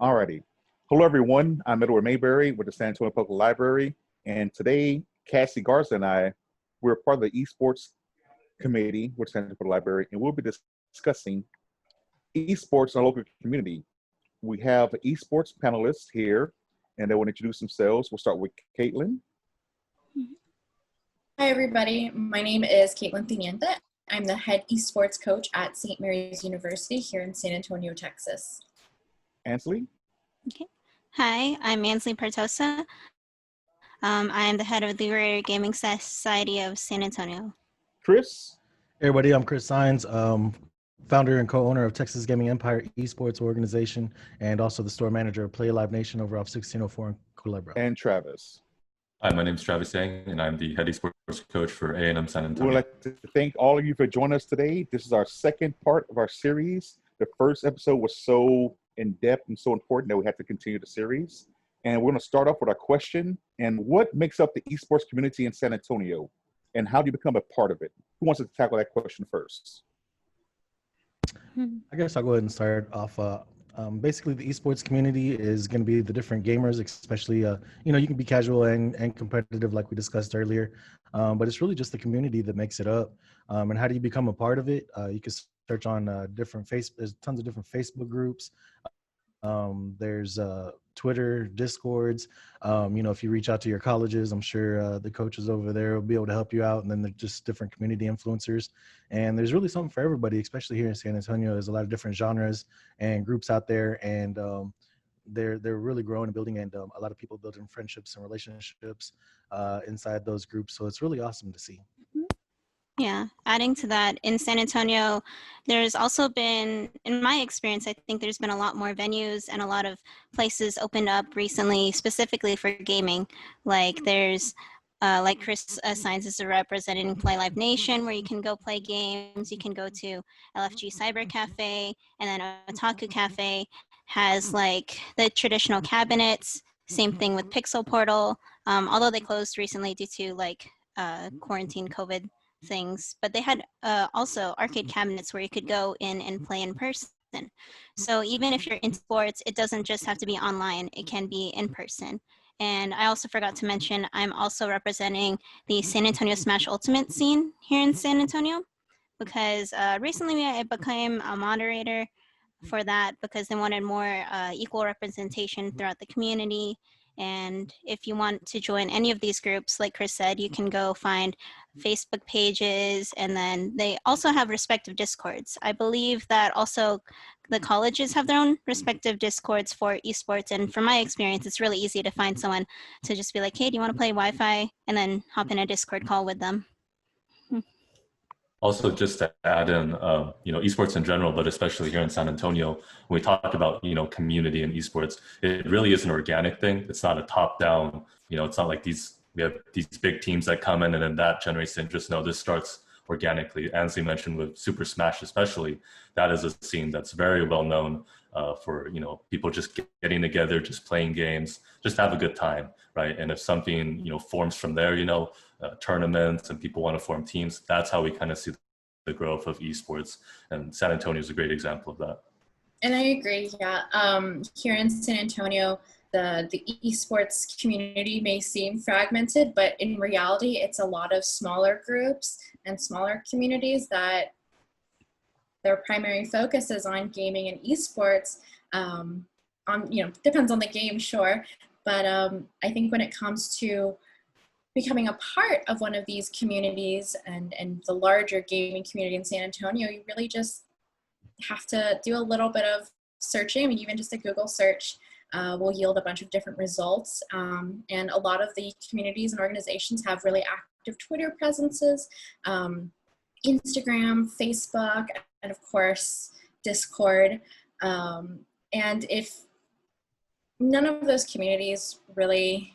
Alrighty. Hello, everyone. I'm Edward Mayberry with the San Antonio Public Library. And today, Cassie Garza and I, we're part of the Esports Committee with the San Antonio Public Library, and we'll be discussing esports in our local community. We have esports panelists here, and they will introduce themselves. We'll start with Caitlin. Hi, everybody. My name is Caitlin Tiniente. I'm the head esports coach at St. Mary's University here in San Antonio, Texas. Ansley. Okay. Hi, I'm Ansley Partosa. I am the head of the Greater Gaming Society of San Antonio. Chris. Hey everybody, I'm Chris Sines, founder and co-owner of Texas Gaming Empire Esports Organization, and also the store manager of Play Live Nation over off 1604 in Culebra. And Travis. Hi, my name is Travis Yang, and I'm the head esports coach for A&M San Antonio. We'd like to thank all of you for joining us today. This is our second part of our series. The first episode was so in-depth and so important that we had to continue the series. And we're going to start off with our question. And what makes up the esports community in San Antonio? And how do you become a part of it? Who wants to tackle that question first? I guess I'll go ahead and start off. Basically, the esports community is going to be the different gamers, especially, you can be casual and competitive like we discussed earlier, but it's really just the community that makes it up. And how do you become a part of it? You can search on there's tons of different Facebook groups. There's Twitter, Discords. If you reach out to your colleges, I'm sure the coaches over there will be able to help you out. And then there's just different community influencers. And there's really something for everybody, especially here in San Antonio. There's a lot of different genres and groups out there, and they're really growing and building, and a lot of people building friendships and relationships inside those groups. So it's really awesome to see. Yeah, adding to that, in San Antonio, there's also been, in my experience, I think there's been a lot more venues and a lot of places opened up recently, specifically for gaming. Like there's, like Chris Sines is representing Play Live Nation, where you can go play games. You can go to LFG Cyber Cafe, and then Otaku Cafe has like the traditional cabinets. Same thing with Pixel Portal, although they closed recently due to like quarantine COVID things, but they had also arcade cabinets where you could go in and play in person. So even if you're in sports, it doesn't just have to be online, it can be in person. And I also forgot to mention, I'm also representing the San Antonio Smash Ultimate scene here in San Antonio, because recently I became a moderator for that because they wanted more equal representation throughout the community. And if you want to join any of these groups, like Chris said, you can go find Facebook pages, and then they also have respective Discords. I believe that also the colleges have their own respective Discords for esports, and from my experience, it's really easy to find someone to just be like, hey, do you want to play Wi-Fi? And then hop in a Discord call with them. Also, just to add in, esports in general, but especially here in San Antonio, when we talk about, community and esports, it really is an organic thing. It's not a top-down, it's not like we have these big teams that come in and then that generates interest. No, this starts organically. Ansley mentioned with Super Smash especially, that is a scene that's very well known for, people just getting together, just playing games, just have a good time, right? And if something, forms from there, tournaments and people want to form teams, that's how we kind of see the growth of esports. And San Antonio is a great example of that. And I agree, yeah. Here in San Antonio, the esports community may seem fragmented, but in reality, it's a lot of smaller groups and smaller communities that their primary focus is on gaming and esports. Depends on the game, sure. But I think when it comes to becoming a part of one of these communities and the larger gaming community in San Antonio, you really just have to do a little bit of searching. I mean, even just a Google search will yield a bunch of different results. And a lot of the communities and organizations have really active Twitter presences, Instagram, Facebook, and of course, Discord. And if none of those communities really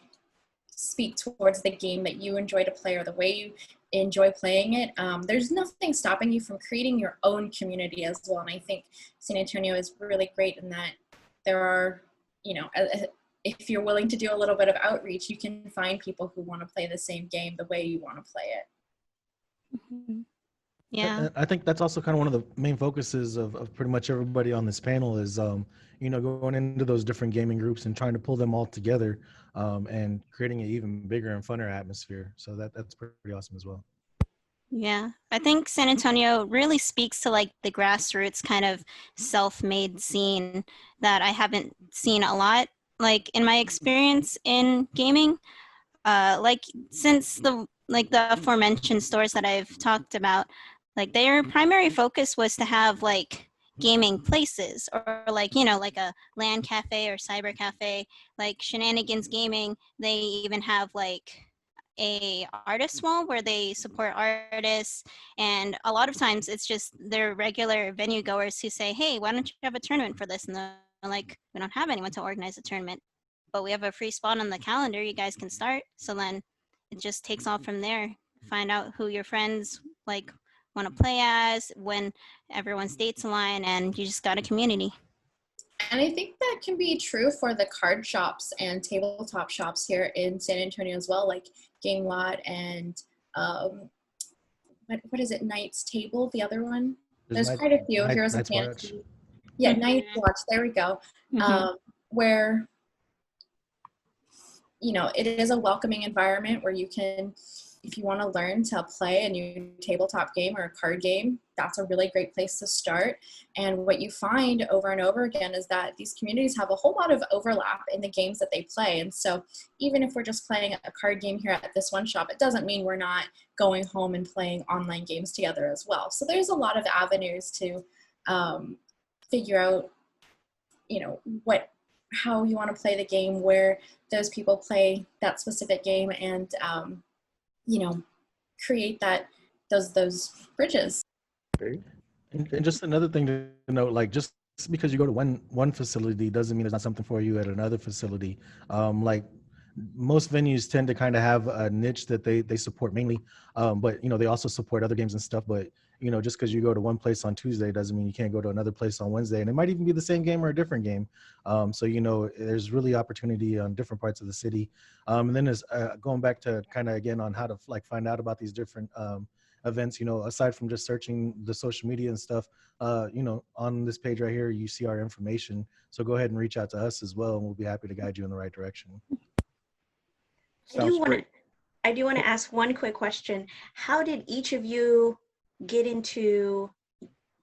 speak towards the game that you enjoy to play or the way you enjoy playing it, there's nothing stopping you from creating your own community as well. And I think San Antonio is really great in that there are, if you're willing to do a little bit of outreach, you can find people who want to play the same game the way you want to play it. Mm-hmm. Yeah. I think that's also kind of one of the main focuses of pretty much everybody on this panel is, going into those different gaming groups and trying to pull them all together, and creating an even bigger and funner atmosphere. So that's pretty awesome as well. Yeah, I think San Antonio really speaks to like the grassroots kind of self-made scene that I haven't seen a lot. Like in my experience in gaming, like since the aforementioned stores that I've talked about, like their primary focus was to have like gaming places or like like a LAN cafe or cyber cafe, like Shenanigans Gaming. They even have like a artist wall where they support artists, and a lot of times it's just their regular venue goers who say, hey, why don't you have a tournament for this, and they're like, we don't have anyone to organize a tournament, but we have a free spot on the calendar, you guys can start. So then it just takes off from there. Find out who your friends like want to play as, when everyone's dates align, and you just got a community. And I think that can be true for the card shops and tabletop shops here in San Antonio as well, like Game Lot and what is it, Knight's Table, the other one? There's quite a few. Heroes of Fantasy. Yeah, Knight's Watch, there we go. Where, it is a welcoming environment where you can, if you want to learn to play a new tabletop game or a card game, that's a really great place to start. And what you find over and over again is that these communities have a whole lot of overlap in the games that they play. And so even if we're just playing a card game here at this one shop, it doesn't mean we're not going home and playing online games together as well. So there's a lot of avenues to figure out, how you want to play the game, where those people play that specific game, and create those bridges. Okay. And just another thing to note, like just because you go to one facility doesn't mean there's not something for you at another facility. Like most venues tend to kind of have a niche that they support mainly, but they also support other games and stuff. But just because you go to one place on Tuesday doesn't mean you can't go to another place on Wednesday, and it might even be the same game or a different game. So there's really opportunity on different parts of the city. And then there's going back to kind of again on how to like find out about these different events. Aside from just searching the social media and stuff, on this page right here you see our information. So go ahead and reach out to us as well, and we'll be happy to guide you in the right direction. I do want to ask one quick question. How did each of you get into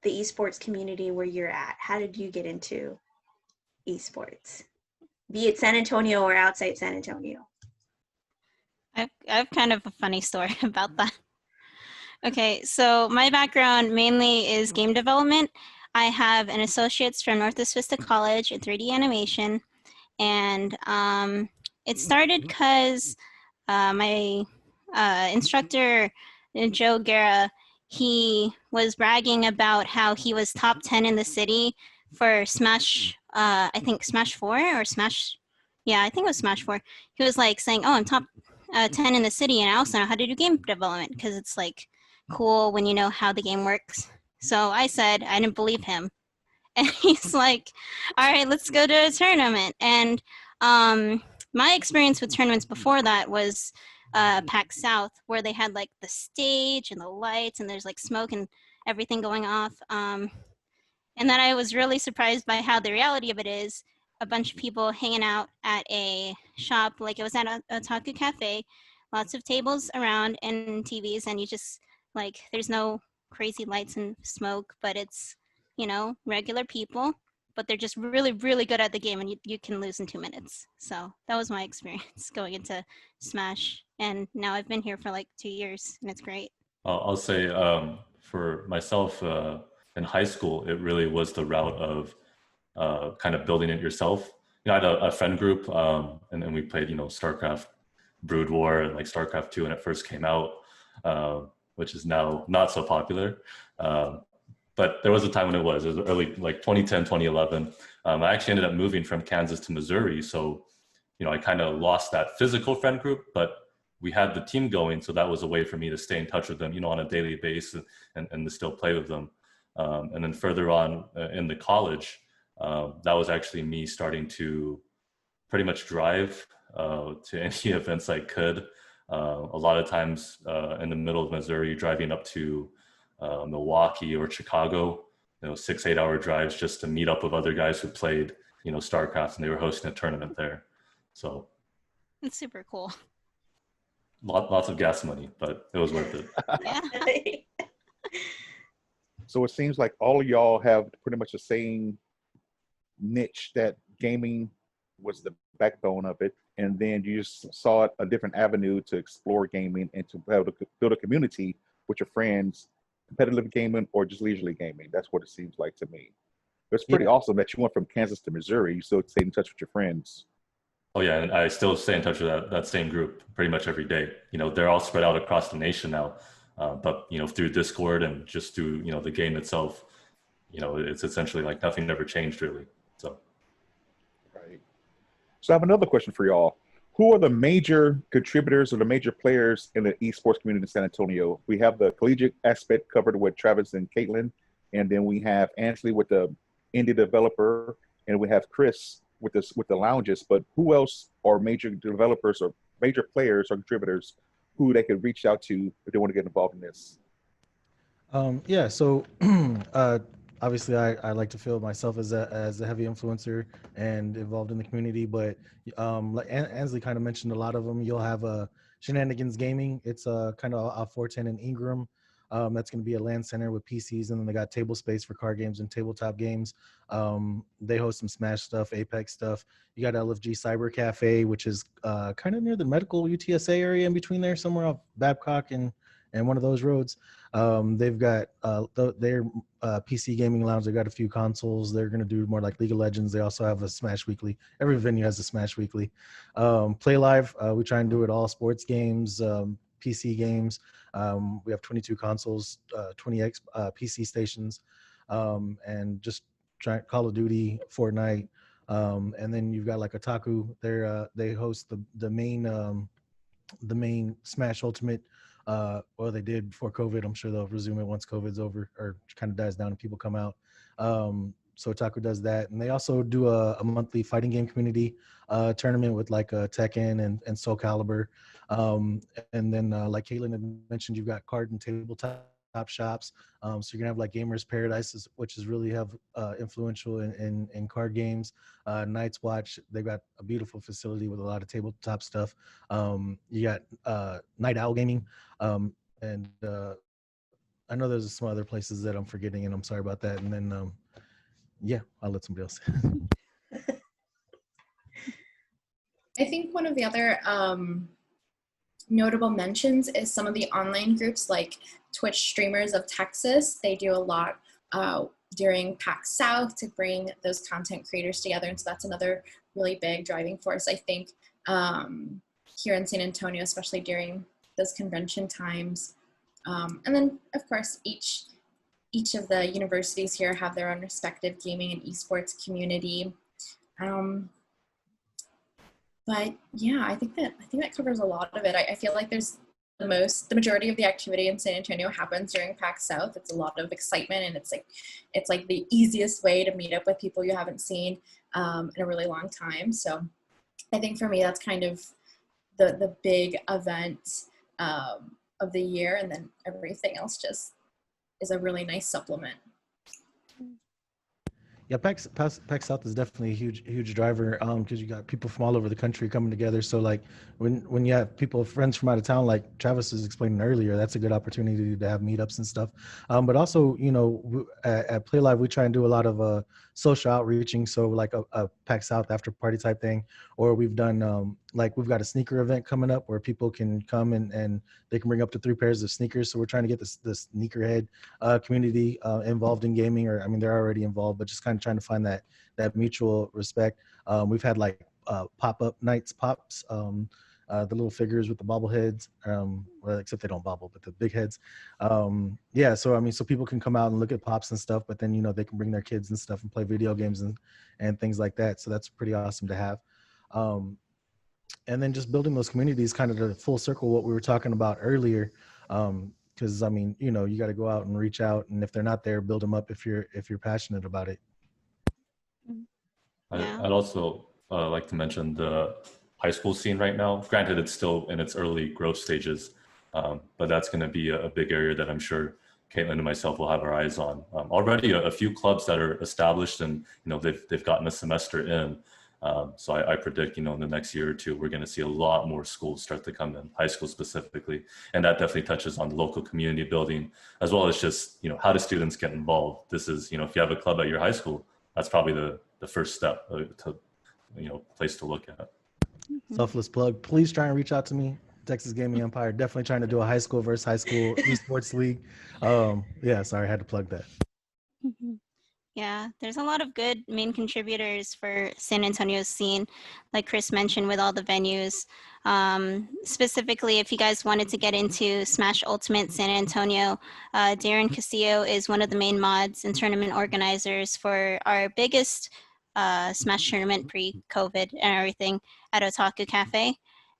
the esports community where you're at? How did you get into esports, be it San Antonio or outside San Antonio? I've kind of a funny story about that. Okay, so my background mainly is game development. I have an associate's from Northwest Vista College in 3D animation, and it started because my instructor, Joe Guerra, he was bragging about how he was top 10 in the city for Smash, I think Smash 4 or Smash, yeah, I think it was Smash 4. He was like saying, oh, I'm top 10 in the city, and I also know how to do game development, because it's like cool when you know how the game works. So I said, I didn't believe him. And he's like, all right, let's go to a tournament. And my experience with tournaments before that was PAX South, where they had like the stage and the lights, and there's like smoke and everything going off. And then I was really surprised by how the reality of it is a bunch of people hanging out at a shop, like it was at a otaku cafe, lots of tables around and TVs, and you just like, there's no crazy lights and smoke, but it's, regular people, but they're just really, really good at the game, and you can lose in 2 minutes. So that was my experience going into Smash, and now I've been here for like 2 years, and it's great. I'll say for myself in high school, it really was the route of kind of building it yourself. I had a friend group, and then we played, StarCraft Brood War and like StarCraft 2 when it first came out, which is now not so popular. But there was a time when it was early, like 2010, 2011. I actually ended up moving from Kansas to Missouri. So, I kind of lost that physical friend group, but we had the team going. So that was a way for me to stay in touch with them, on a daily basis and to still play with them. And then further on in the college, that was actually me starting to pretty much drive to any events I could. A lot of times in the middle of Missouri, driving up to Milwaukee or Chicago, 6-8 hour drives just to meet up with other guys who played, StarCraft, and they were hosting a tournament there. So It's super cool. lots of gas money, but it was worth it. Yeah. So it seems like all of y'all have pretty much the same niche, that gaming was the backbone of it. And then you just saw a different avenue to explore gaming and to be able to build a community with your friends, competitive gaming or just leisurely gaming. That's what it seems like to me. It's pretty awesome that you went from Kansas to Missouri. You still stay in touch with your friends. Oh yeah, and I still stay in touch with that same group pretty much every day. They're all spread out across the nation now, but through Discord and just through the game itself, it's essentially like nothing ever changed really. So. Right. So I have another question for y'all. Who are the major contributors or the major players in the esports community in San Antonio? We have the collegiate aspect covered with Travis and Caitlin, and then we have Ansley with the indie developer, and we have Chris with the lounges. But who else are major developers or major players or contributors who they could reach out to if they want to get involved in this? Yeah, so obviously I like to feel myself as a heavy influencer and involved in the community, but like Ansley kind of mentioned a lot of them. You'll have Shenanigans Gaming. It's kind of a 410 in Ingram. That's going to be a LAN center with PCs, and then they got table space for card games and tabletop games. They host some Smash stuff, Apex stuff. You got LFG Cyber Cafe, which is kind of near the medical UTSA area, in between there, somewhere off Babcock and one of those roads. They've got their PC gaming lounge. They've got a few consoles. They're going to do more like League of Legends. They also have a Smash Weekly. Every venue has a Smash Weekly. Play Live, we try and do it all: sports games, PC games. We have 22 consoles, 20 PC stations, and just Call of Duty, Fortnite. And then you've got like Otaku. They host the main Smash Ultimate. Well, they did before COVID. I'm sure they'll resume it once COVID's over or kind of dies down and people come out. So Otaku does that. And they also do a monthly fighting game community tournament with like Tekken and Soul Calibur. And then like Caitlin had mentioned, you've got card and tabletop shops. So you're gonna have like Gamers Paradise, which is really influential in card games. Night's Watch, they've got a beautiful facility with a lot of tabletop stuff. You got Night Owl Gaming, and I know there's some other places that I'm forgetting, and I'm sorry about that. And then yeah, I'll let somebody else. I think one of the other notable mentions is some of the online groups like Twitch Streamers of Texas. They do a lot during PAX South to bring those content creators together. And so that's another really big driving force, I think, here in San Antonio, especially during those convention times. And then, of course, each of the universities here have their own respective gaming and esports community. But yeah, I think that covers a lot of it. I feel like there's the majority of the activity in San Antonio happens during PAX South. It's a lot of excitement, and it's like the easiest way to meet up with people you haven't seen in a really long time. So I think for me, that's kind of the big event of the year, and then everything else just is a really nice supplement. Yeah, PAX South is definitely a huge driver because you got people from all over the country coming together. So like when you have friends from out of town, like Travis was explaining earlier, that's a good opportunity to have meetups and stuff. But also, at Play Live, we try and do a lot of social outreaching. So like a PAX South after party type thing, or we've done we've got a sneaker event coming up where people can come and they can bring up to 3 pairs of sneakers. So we're trying to get the sneakerhead community involved in gaming, or I mean, they're already involved, but just kind of trying to find that mutual respect. We've had like pop-up nights, pops, the little figures with the bobbleheads, well, except they don't bobble, but the big heads. Yeah, so I mean, so people can come out and look at pops and stuff, but then they can bring their kids and stuff and play video games and things like that. So that's pretty awesome to have. And then just building those communities, kind of the full circle what we were talking about earlier. Because I mean, you got to go out and reach out, and if they're not there, build them up if you're passionate about it. Yeah. I'd also like to mention the high school scene right now. Granted, it's still in its early growth stages, but that's going to be a big area that I'm sure Caitlin and myself will have our eyes on. Already a few clubs that are established and, they've gotten a semester in. So I predict, in the next year or two, we're going to see a lot more schools start to come in, high school specifically. And that definitely touches on local community building, as well as just, how do students get involved? This is, if you have a club at your high school, that's probably the first step to, place to look at. Selfless plug. Please try and reach out to me. Texas Gaming Empire. Definitely trying to do a high school versus high school esports league. Yeah, sorry, I had to plug that. Yeah, there's a lot of good main contributors for San Antonio's scene, like Chris mentioned, with all the venues. Specifically, if you guys wanted to get into Smash Ultimate San Antonio, Darren Castillo is one of the main mods and tournament organizers for our biggest Smash tournament pre-COVID and everything at Otaku Cafe.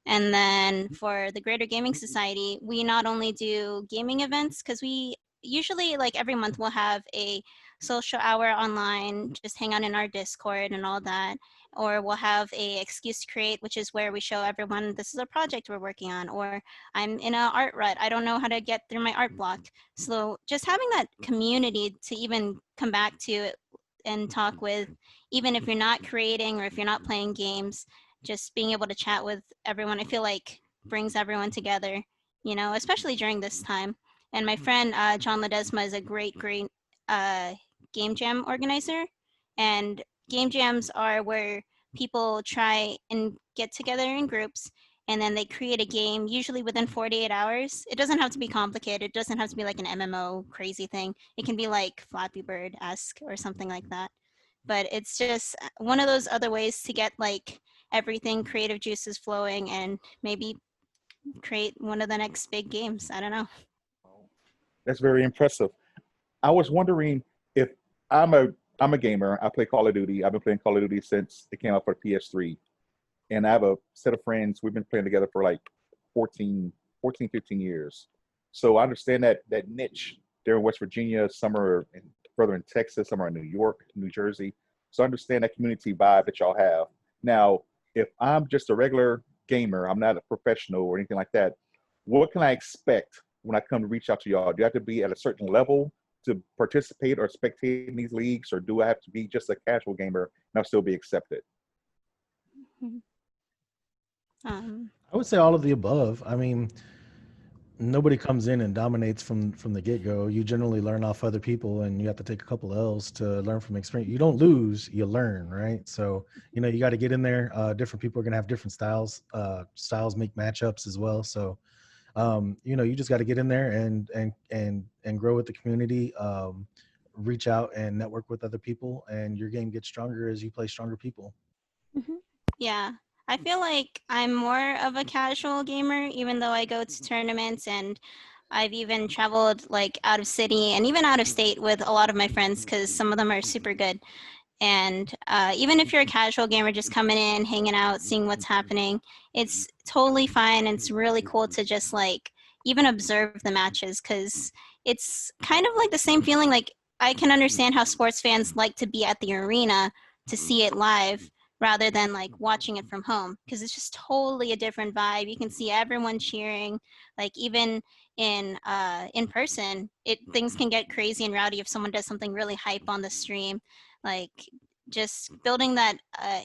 And then for the Greater Gaming Society, we not only do gaming events, because we usually, like every month, we'll have a social hour online, just hang out in our Discord and all that. Or we'll have a excuse to create, which is where we show everyone this is a project we're working on, or I'm in an art rut, I don't know how to get through my art block. So just having that community to even come back to and talk with, even if you're not creating or if you're not playing games, just being able to chat with everyone, I feel like brings everyone together, especially during this time. And my friend John Ledesma is a great game jam organizer, and game jams are where people try and get together in groups, and then they create a game, usually within 48 hours. It doesn't have to be complicated. It doesn't have to be like an MMO crazy thing. It can be like Flappy Bird-esque or something like that. But it's just one of those other ways to get like everything creative juices flowing and maybe create one of the next big games. I don't know. That's very impressive. I was wondering if I'm a gamer. I play Call of Duty. I've been playing Call of Duty since it came out for PS3. And I have a set of friends. We've been playing together for like 15 years. So I understand that niche there in West Virginia, some are further in Texas, some are in New York, New Jersey. So I understand that community vibe that y'all have. Now, if I'm just a regular gamer, I'm not a professional or anything like that, what can I expect when I come to reach out to y'all? Do I have to be at a certain level to participate or spectate in these leagues, or do I have to be just a casual gamer and I'll still be accepted? I would say all of the above. I mean, nobody comes in and dominates from the get-go. You generally learn off other people, and you have to take a couple L's to learn from experience. You don't lose, you learn, right? So, you got to get in there. Different people are going to have different styles. Styles make matchups as well. So, you just got to get in there and grow with the community, reach out and network with other people, and your game gets stronger as you play stronger people. Yeah, I feel like I'm more of a casual gamer, even though I go to tournaments, and I've even traveled like out of city and even out of state with a lot of my friends, because some of them are super good. And even if you're a casual gamer just coming in, hanging out, seeing what's happening, it's totally fine. And it's really cool to just like even observe the matches, because it's kind of like the same feeling. Like I can understand how sports fans like to be at the arena to see it live rather than like watching it from home, because it's just totally a different vibe. You can see everyone cheering, like even in person, things can get crazy and rowdy if someone does something really hype on the stream. Like just building that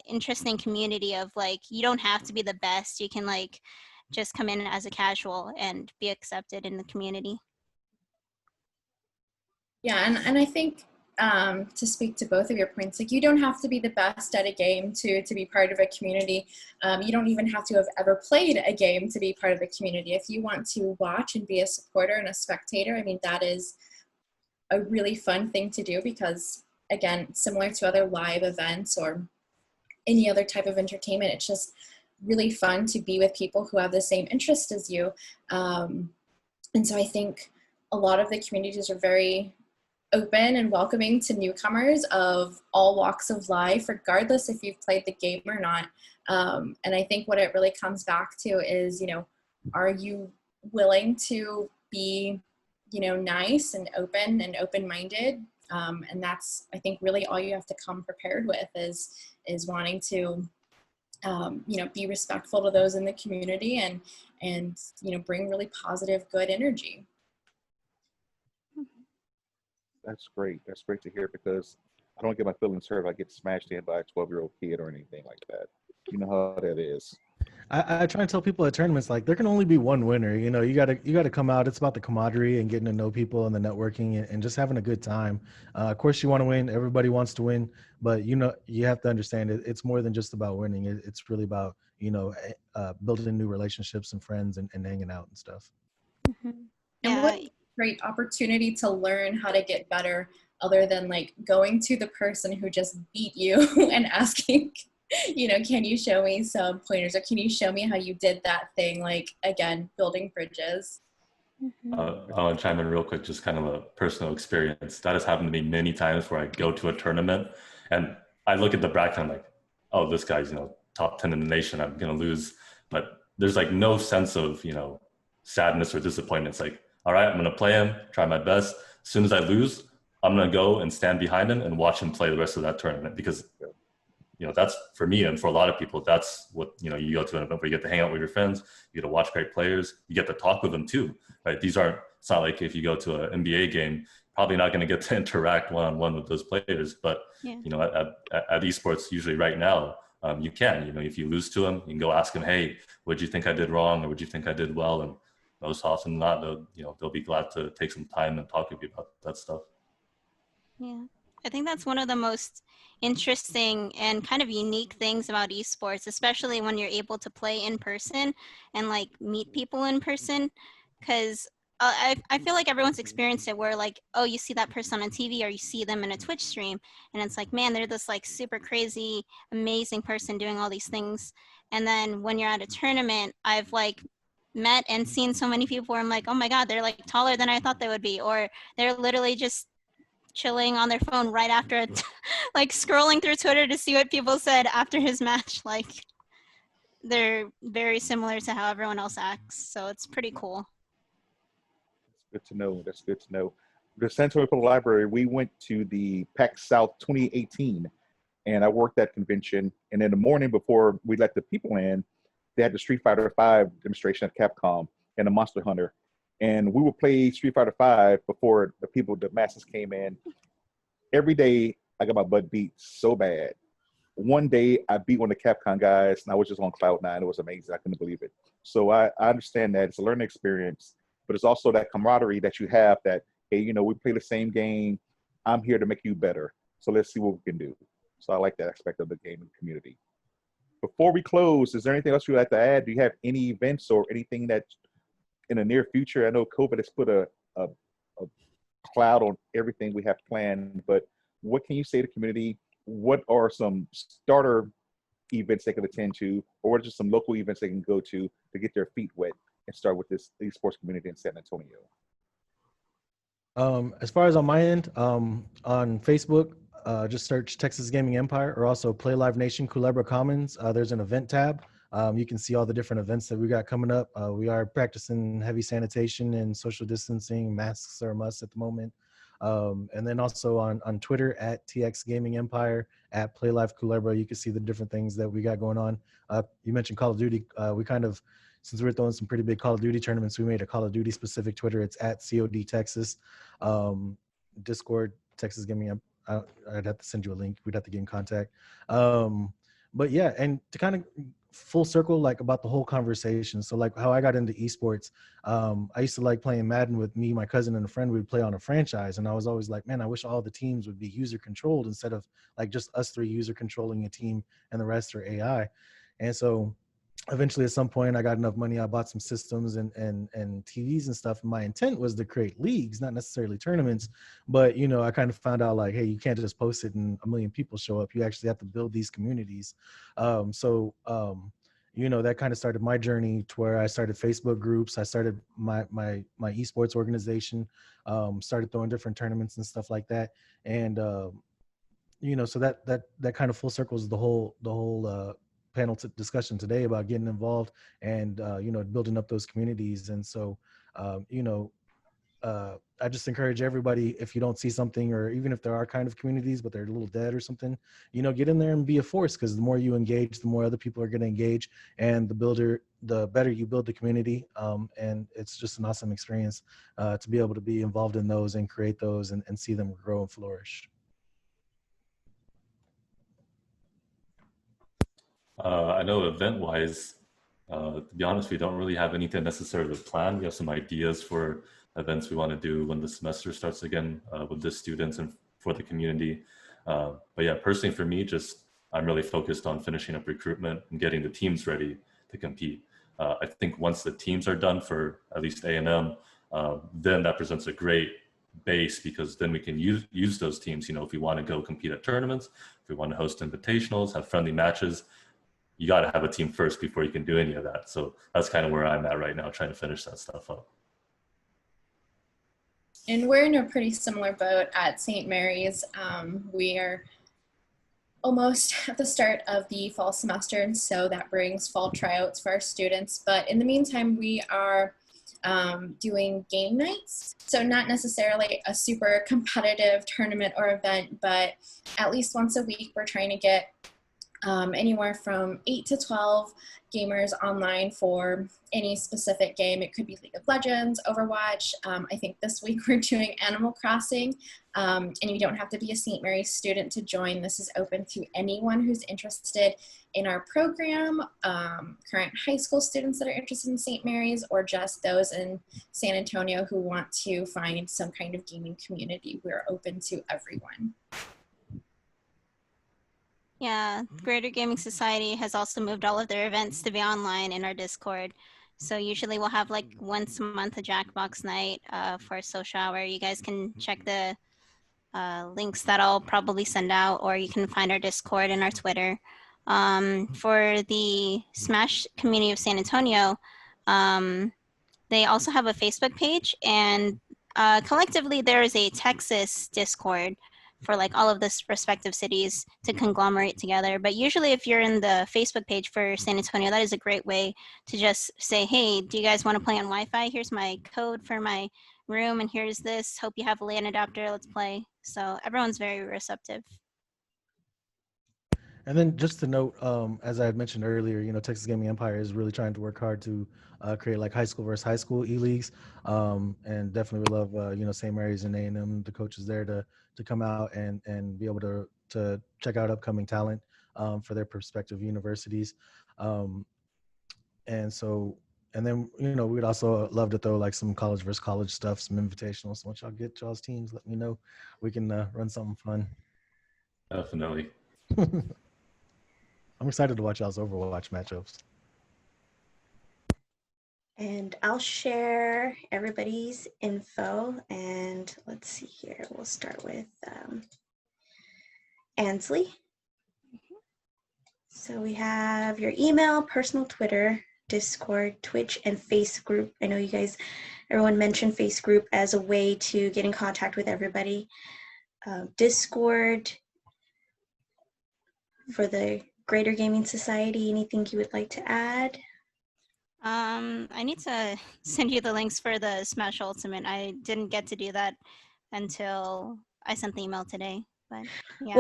interesting community of like, you don't have to be the best. You can like just come in as a casual and be accepted in the community. Yeah, and I think to speak to both of your points, like you don't have to be the best at a game to be part of a community. You don't even have to have ever played a game to be part of the community. If you want to watch and be a supporter and a spectator, I mean, that is a really fun thing to do, because again, similar to other live events or any other type of entertainment, it's just really fun to be with people who have the same interest as you. And so I think a lot of the communities are very open and welcoming to newcomers of all walks of life, regardless if you've played the game or not. And I think what it really comes back to is, are you willing to be, nice and open-minded? And that's, I think, really all you have to come prepared with is wanting to, be respectful to those in the community and bring really positive, good energy. That's great. That's great to hear because I don't get my feelings hurt if I get smashed in by a 12-year-old kid or anything like that. You know how that is. I try and tell people at tournaments like there can only be one winner. You know, you gotta come out. It's about the camaraderie and getting to know people and the networking and just having a good time. Of course, you want to win. Everybody wants to win, but you know you have to understand it's more than just about winning. It's really about building new relationships and friends and hanging out and stuff. Mhm. And Yeah, what a great opportunity to learn how to get better other than like going to the person who just beat you and asking, can you show me some pointers or can you show me how you did that thing? Like, again, building bridges. I want to chime in real quick, just kind of a personal experience. That has happened to me many times where I go to a tournament and I look at the bracket and I'm like, oh, this guy's, top 10 in the nation. I'm going to lose. But there's like no sense of, sadness or disappointment. It's like, all right, I'm going to play him, try my best. As soon as I lose, I'm going to go and stand behind him and watch him play the rest of that tournament because that's for me and for a lot of people, that's what, you go to an event where you get to hang out with your friends, you get to watch great players, you get to talk with them too, right? It's not like if you go to an NBA game, probably not going to get to interact one-on-one with those players. But, at esports, usually right now, you can, if you lose to them, you can go ask them, hey, what'd you think I did wrong? Or what'd you think I did well? And most often than not, they'll be glad to take some time and talk with you about that stuff. yeah. I think that's one of the most interesting and kind of unique things about esports, especially when you're able to play in person and like meet people in person. Because I feel like everyone's experienced it where like, oh, you see that person on TV or you see them in a Twitch stream and it's like, man, they're this like super crazy, amazing person doing all these things. And then when you're at a tournament, I've like met and seen so many people where I'm like, oh my God, they're like taller than I thought they would be, or they're literally just chilling on their phone right after it, like scrolling through Twitter to see what people said after his match. Like they're very similar to how everyone else acts. So it's pretty cool. Good to know. That's good to know. The San Antonio Public Library, we went to the PAX South 2018 and I worked that convention. And in the morning before we let the people in, they had the Street Fighter V demonstration at Capcom and the Monster Hunter. And we would play Street Fighter V before the masses came in. Every day I got my butt beat so bad. One day I beat one of the Capcom guys and I was just on cloud nine. It was amazing. I couldn't believe it. So I understand that it's a learning experience, but it's also that camaraderie that you have that, hey, we play the same game. I'm here to make you better. So let's see what we can do. So I like that aspect of the gaming community. Before we close, is there anything else you'd like to add? Do you have any events or anything that in the near future? I know COVID has put a cloud on everything we have planned, but what can you say to the community? What are some starter events they can attend to, or what are just some local events they can go to get their feet wet and start with this esports community in San Antonio? As far as on my end, on Facebook, just search Texas Gaming Empire or also Play Live Nation Culebra Commons. There's an event tab. You can see all the different events that we got coming up. We are practicing heavy sanitation and social distancing. Masks are a must at the moment. And then also on Twitter at TX Gaming Empire, at Play Live Culebra, you can see the different things that we got going on. You mentioned Call of Duty. We kind of, since we're throwing some pretty big Call of Duty tournaments, we made a Call of Duty specific Twitter. It's at COD Texas. Discord, Texas Gaming. I'd have to send you a link. We'd have to get in contact. But yeah, and to kind of full circle, like about the whole conversation. So like how I got into esports, I used to like playing Madden with me, my cousin, and a friend. We'd play on a franchise. And I was always like, man, I wish all the teams would be user controlled instead of like just us three user controlling a team and the rest are AI. And so eventually at some point I got enough money. I bought some systems and TVs and stuff. And my intent was to create leagues, not necessarily tournaments, but I kind of found out like, hey, you can't just post it and a million people show up. You actually have to build these communities. That kind of started my journey to where I started Facebook groups. I started my esports organization, started throwing different tournaments and stuff like that. And, so that kind of full circles the whole panel discussion today about getting involved and building up those communities. And so I just encourage everybody, if you don't see something, or even if there are kind of communities, but they're a little dead or something, get in there and be a force, because the more you engage, the more other people are going to engage, and the better you build the community. And it's just an awesome experience to be able to be involved in those and create those and see them grow and flourish. I know event-wise, to be honest, we don't really have anything necessarily planned. We have some ideas for events we want to do when the semester starts again with the students and for the community. But yeah, personally for me, I'm really focused on finishing up recruitment and getting the teams ready to compete. I think once the teams are done for at least A&M, then that presents a great base, because then we can use those teams, if we want to go compete at tournaments, if we want to host invitationals, have friendly matches. You got to have a team first before you can do any of that. So that's kind of where I'm at right now, trying to finish that stuff up. And we're in a pretty similar boat at St. Mary's. We are almost at the start of the fall semester, and so that brings fall tryouts for our students. But in the meantime, we are doing game nights. So not necessarily a super competitive tournament or event, but at least once a week, we're trying to get anywhere from 8 to 12 gamers online for any specific game. It could be League of Legends, Overwatch. I think this week we're doing Animal Crossing, and you don't have to be a St. Mary's student to join. This is open to anyone who's interested in our program, current high school students that are interested in St. Mary's, or just those in San Antonio who want to find some kind of gaming community. We're open to everyone. Yeah, Greater Gaming Society has also moved all of their events to be online in our Discord. So usually we'll have like once a month a Jackbox night for a social hour. You guys can check the links that I'll probably send out, or you can find our Discord and our Twitter. For the Smash community of San Antonio, they also have a Facebook page, and collectively there is a Texas Discord for like all of the respective cities to conglomerate together. But usually if you're in the Facebook page for San Antonio, that is a great way to just say, hey, do you guys want to play on Wi-Fi? Here's my code for my room, and here's this. Hope you have a LAN adapter, let's play. So everyone's very receptive. And then just to note, as I had mentioned earlier, Texas Gaming Empire is really trying to work hard to create like high school versus high school e-leagues, and definitely would love St. Mary's and A&M, the coaches there, to come out and be able to check out upcoming talent for their prospective universities. And then we'd also love to throw like some college versus college stuff, some invitationals. Once y'all get y'all's teams, let me know. We can run something fun. Definitely. I'm excited to watch y'all's Overwatch matchups. And I'll share everybody's info. And let's see here. We'll start with Ansley. So we have your email, personal Twitter, Discord, Twitch, and Face group. I know everyone mentioned Face group as a way to get in contact with everybody. Discord for the Greater Gaming Society. Anything you would like to add? I need to send you the links for the Smash Ultimate. I didn't get to do that until I sent the email today. But yeah.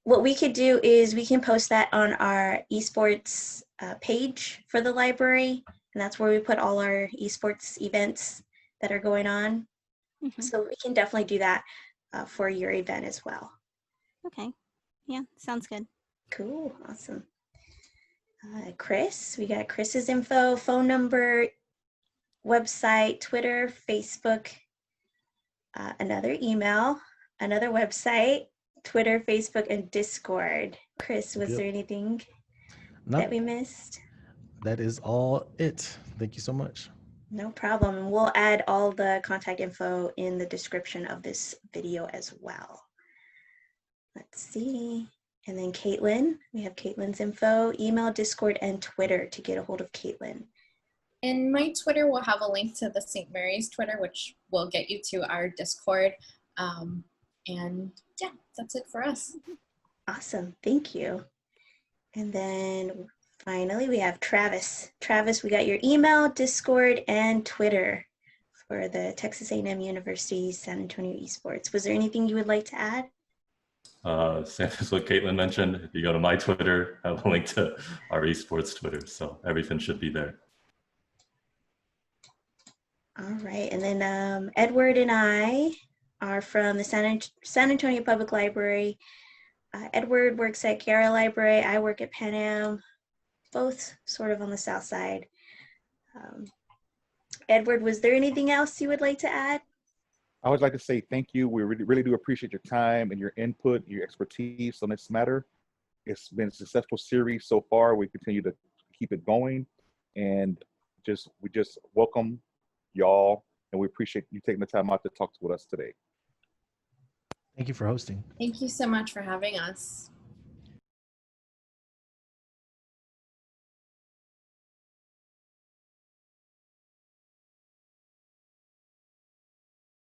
What we could do is we can post that on our esports page for the library, and that's where we put all our esports events that are going on. Mm-hmm. So we can definitely do that for your event as well. Okay. Yeah, sounds good. Cool. Awesome. Chris, we got Chris's info, phone number, website, Twitter, Facebook, another email, another website, Twitter, Facebook, and Discord. Chris, was there anything that we missed? That is all it. Thank you so much. No problem. We'll add all the contact info in the description of this video as well. Let's see. And then Caitlin, we have Caitlin's info, email, Discord, and Twitter to get a hold of Caitlin. And my Twitter will have a link to the St. Mary's Twitter, which will get you to our Discord. And yeah, that's it for us. Awesome, thank you. And then finally we have Travis. Travis, we got your email, Discord, and Twitter for the Texas A&M University San Antonio Esports. Was there anything you would like to add? Same as what Caitlin mentioned. If you go to my Twitter, I have a link to our esports Twitter, so everything should be there. All right, and then Edward and I are from the San Antonio Public Library. Edward works at Guerra Library. I work at Pan Am, both sort of on the south side. Edward, was there anything else you would like to add? I would like to say thank you. We really do appreciate your time and your input, your expertise on this matter. It's been a successful series so far. We continue to keep it going, and we just welcome y'all, and we appreciate you taking the time out to talk with us today. Thank you for hosting. Thank you so much for having us.